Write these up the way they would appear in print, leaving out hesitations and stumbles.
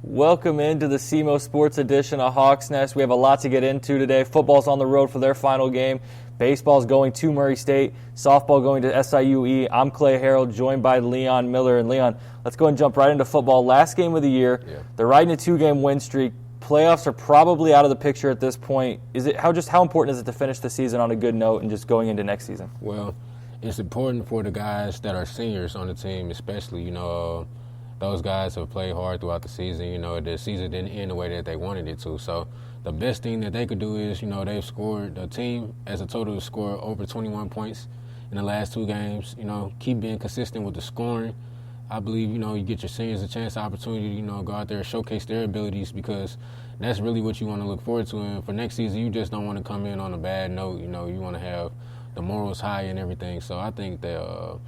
Welcome into the SIMO Sports Edition of Hawks Nest. We have a lot to get into today. Football's on the road for their final game. Baseball's going to Murray State. Softball going to SIUE. I'm Clay Harrell, joined by Leon Miller. And Leon, let's go and jump right into football. Last game of the year. Yeah. They're riding a 2-game win streak. Playoffs are probably out of the picture at this point. How important is it to finish the season on a good note and just going into next season? Well, it's important for the guys that are seniors on the team, especially, those guys have played hard throughout the season. The season didn't end the way that they wanted it to. So the best thing that they could do is, they've scored, the team as a total scored over 21 points in the last 2 games. Keep being consistent with the scoring. I believe, you get your seniors a chance, opportunity, go out there and showcase their abilities, because that's really what you want to look forward to. And for next season, you just don't want to come in on a bad note. You want to have the morals high and everything. So I think that,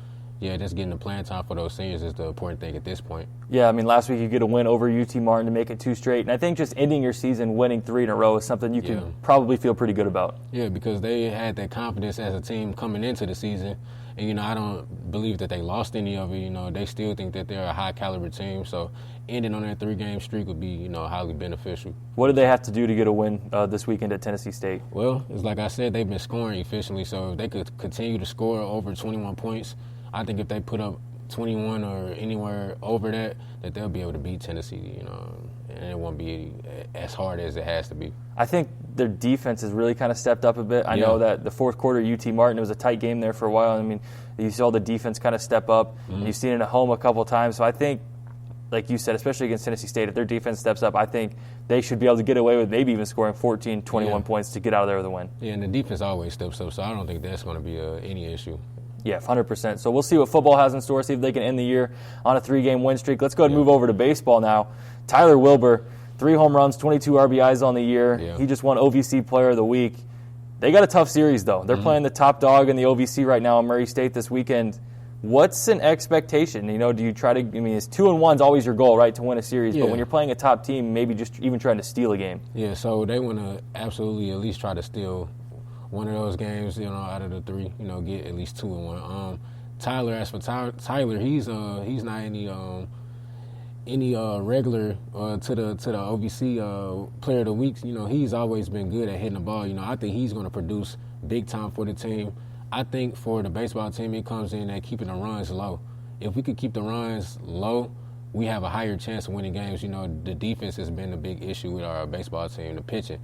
just getting the playing time for those seniors is the important thing at this point. Yeah, last week you get a win over UT Martin to make it 2 straight. And I think just ending your season winning 3 in a row is something you can probably feel pretty good about. Yeah, because they had that confidence as a team coming into the season. And, I don't believe that they lost any of it. They still think that they're a high-caliber team. So ending on that 3-game streak would be, highly beneficial. What did they have to do to get a win this weekend at Tennessee State? Well, it's like I said, they've been scoring efficiently. So if they could continue to score over 21 points, I think if they put up 21 or anywhere over that they'll be able to beat Tennessee, and it won't be as hard as it has to be. I think their defense has really kind of stepped up a bit. I know that the fourth quarter UT Martin, it was a tight game there for a while. You saw the defense kind of step up, and you've seen it at home a couple of times. So I think, like you said, especially against Tennessee State, if their defense steps up, I think they should be able to get away with maybe even scoring 14, 21 points to get out of there with a win. Yeah, and the defense always steps up, so I don't think that's going to be any issue. Yeah, 100%. So we'll see what football has in store, see if they can end the year on a 3-game win streak. Let's go ahead and move over to baseball now. Tyler Wilbur, 3 home runs, 22 RBIs on the year. Yeah. He just won OVC Player of the Week. They got a tough series, though. They're playing the top dog in the OVC right now in Murray State this weekend. What's an expectation? Do you try to, it's 2-1's always your goal, right, to win a series. Yeah. But when you're playing a top team, maybe just even trying to steal a game. Yeah, so they want to absolutely at least try to steal one of those games, out of the 3, get at least 2 in one. Tyler, as for Tyler, he's not any regular to the OVC Player of the Week. He's always been good at hitting the ball. I think he's going to produce big time for the team. I think for the baseball team, it comes in at keeping the runs low. If we could keep the runs low, we have a higher chance of winning games. The defense has been a big issue with our baseball team, the pitching.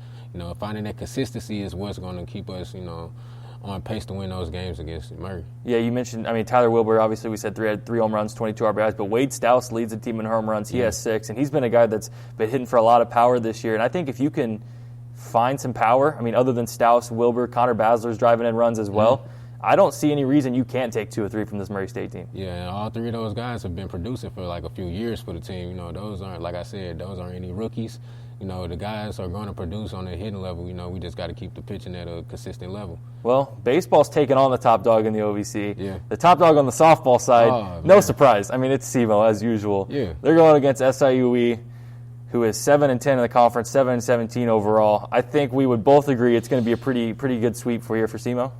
Finding that consistency is what's going to keep us, on pace to win those games against Murray. Yeah, you mentioned, Tyler Wilbur, obviously we said had 3 home runs, 22 RBIs, but Wade Stouse leads the team in home runs. He has 6, and he's been a guy that's been hitting for a lot of power this year. And I think if you can find some power, other than Stouse, Wilbur, Connor Basler's driving in runs as well, I don't see any reason you can't take 2 or 3 from this Murray State team. Yeah, and all 3 of those guys have been producing for like a few years for the team. Those aren't, like I said, those aren't any rookies. The guys are going to produce on a hitting level. We just got to keep the pitching at a consistent level. Well, baseball's taking on the top dog in the OVC. Yeah. The top dog on the softball side, no surprise. It's SIMO as usual. Yeah. They're going against SIUE, who is 7-10 in the conference, 7-17 overall. I think we would both agree it's going to be a pretty good sweep for SIMO.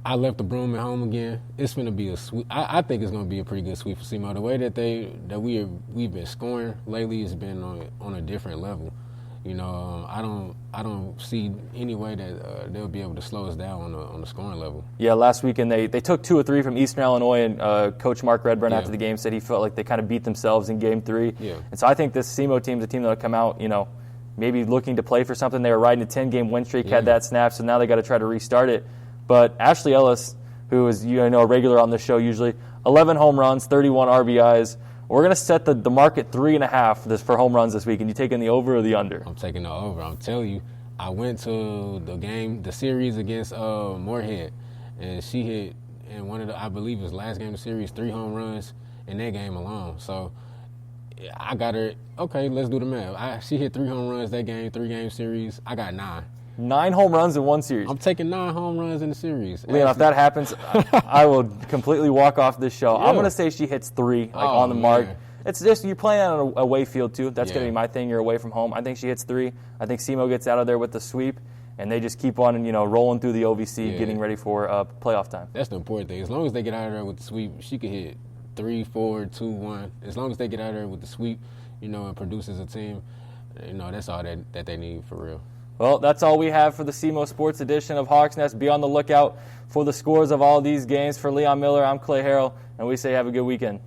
I left the broom at home again. It's going to be a sweep. I think it's going to be a pretty good sweep for SIMO. The way that we've been scoring lately has been on a different level. I don't see any way that they'll be able to slow us down on the scoring level. Yeah, last weekend they took 2 or 3 from Eastern Illinois, and Coach Mark Redburn after the game said he felt like they kind of beat themselves in Game 3. Yeah. And so I think this SIMO team is a team that will come out, maybe looking to play for something. They were riding a 10-game win streak, had that snap, so now they got to try to restart it. But Ashley Ellis, who is a regular on the show usually, 11 home runs, 31 RBIs. We're going to set the mark at 3.5 for home runs this week. And you taking the over or the under? I'm taking the over. I'm telling you, I went to the series against Moorhead, and she hit in one of the, I believe it was last game of the series, 3 home runs in that game alone. So I got her, okay, let's do the math. She hit 3 home runs that game, 3-game series. I got 9. 9 home runs in one series. I'm taking 9 home runs in the series. Leon, if that happens, I will completely walk off this show. Yeah. I'm going to say she hits 3 on the mark. It's just you're playing on an away field, too. That's going to be my thing. You're away from home. I think she hits 3. I think SIMO gets out of there with the sweep, and they just keep on rolling through the OVC, getting ready for playoff time. That's the important thing. As long as they get out of there with the sweep, she could hit 3-4-2-1. As long as they get out of there with the sweep, and produce as a team, that's all that they need for real. Well, that's all we have for the SEMO Sports edition of Hawks Nest. Be on the lookout for the scores of all these games. For Leon Miller, I'm Clay Harrell, and we say have a good weekend.